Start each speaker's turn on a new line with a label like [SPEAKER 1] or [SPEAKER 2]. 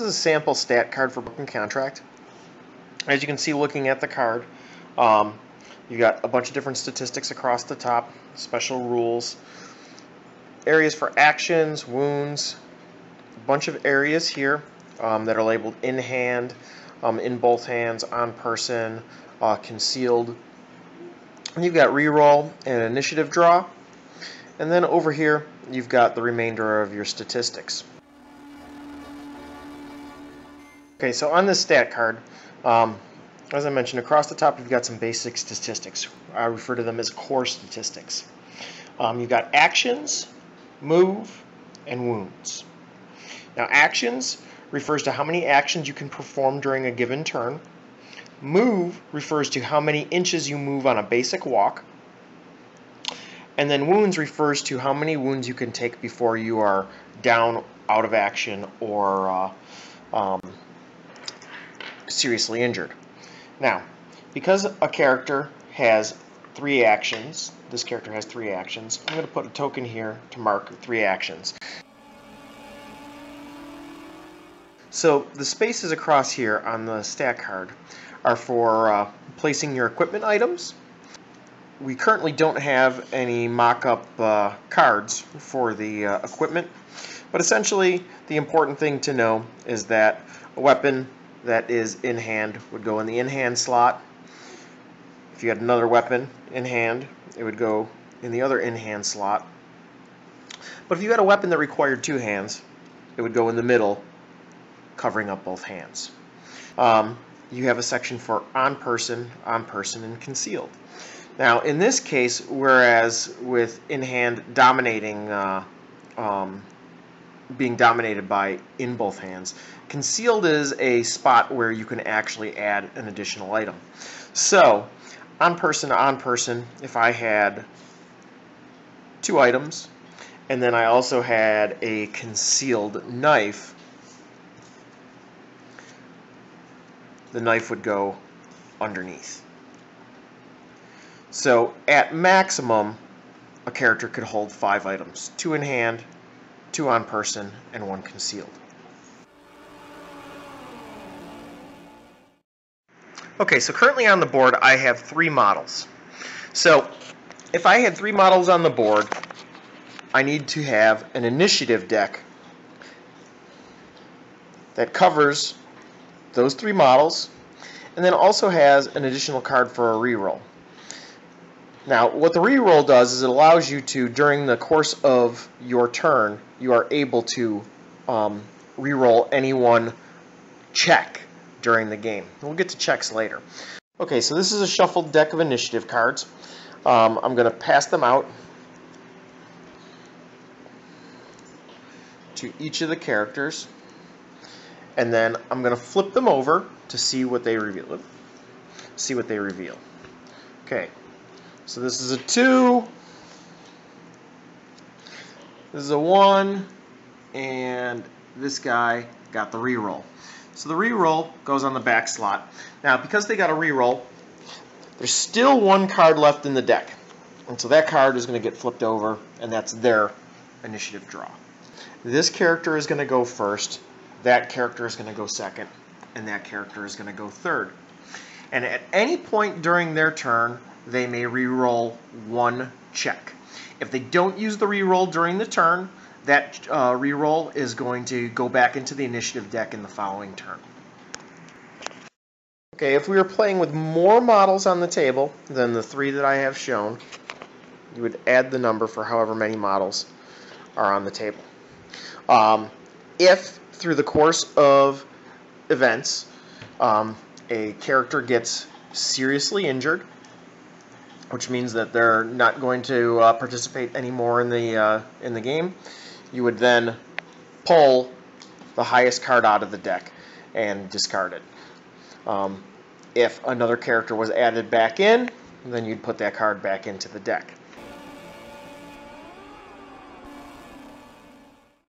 [SPEAKER 1] This is a sample stat card for Broken Contract. As you can see looking at the card, you've got a bunch of different statistics across the top, special rules, areas for actions, wounds, a bunch of areas here that are labeled in hand, in both hands, on person, concealed. And you've got reroll and initiative draw. And then over here, you've got the remainder of your statistics. Okay, so on this stat card, as I mentioned, across the top you've got some basic statistics. I refer to them as core statistics. You've got actions, move, and wounds. Now, actions refers to how many actions you can perform during a given turn. Move refers to how many inches you move on a basic walk. And then wounds refers to how many wounds you can take before you are down, out of action, or seriously injured. Now, because a character has 3 actions, this character has 3 actions, I'm going to put a token here to mark 3 actions. So the spaces across here on the stat card are for placing your equipment items. We currently don't have any mock-up cards for the equipment, but essentially the important thing to know is that a weapon that is in hand would go in the in-hand slot. If you had another weapon in hand, it would go in the other in-hand slot. But if you had a weapon that required 2 hands, it would go in the middle, covering up both hands. You have a section for on-person, and concealed. Now, in this case, whereas with in-hand dominating, being dominated by in both hands, concealed is a spot where you can actually add an additional item. So, on person, if I had 2 items, and then I also had a concealed knife, the knife would go underneath. So at maximum, a character could hold 5 items. 2 in hand, 2 on person, and 1 concealed. Okay, so currently on the board I have 3 models. So if I had 3 models on the board, I need to have an initiative deck that covers those 3 models, and then also has an additional card for a reroll. Now, what the reroll does is it allows you to, during the course of your turn, you are able to reroll any one check during the game. We'll get to checks later. Okay, so this is a shuffled deck of initiative cards. I'm going to pass them out to each of the characters, and then I'm going to flip them over to see what they reveal. Okay. So this is a 2, this is a 1, and this guy got the reroll. So the reroll goes on the back slot. Now, because they got a reroll, there's still 1 card left in the deck. And so that card is going to get flipped over, and that's their initiative draw. This character is going to go first, that character is going to go second, and that character is going to go third. And at any point during their turn, they may re-roll 1 check. If they don't use the re-roll during the turn, that re-roll is going to go back into the initiative deck in the following turn. Okay, if we were playing with more models on the table than the 3 that I have shown, you would add the number for however many models are on the table. If, through the course of events, a character gets seriously injured, which means that they're not going to participate anymore in the game, you would then pull the highest card out of the deck and discard it. If another character was added back in, then you'd put that card back into the deck.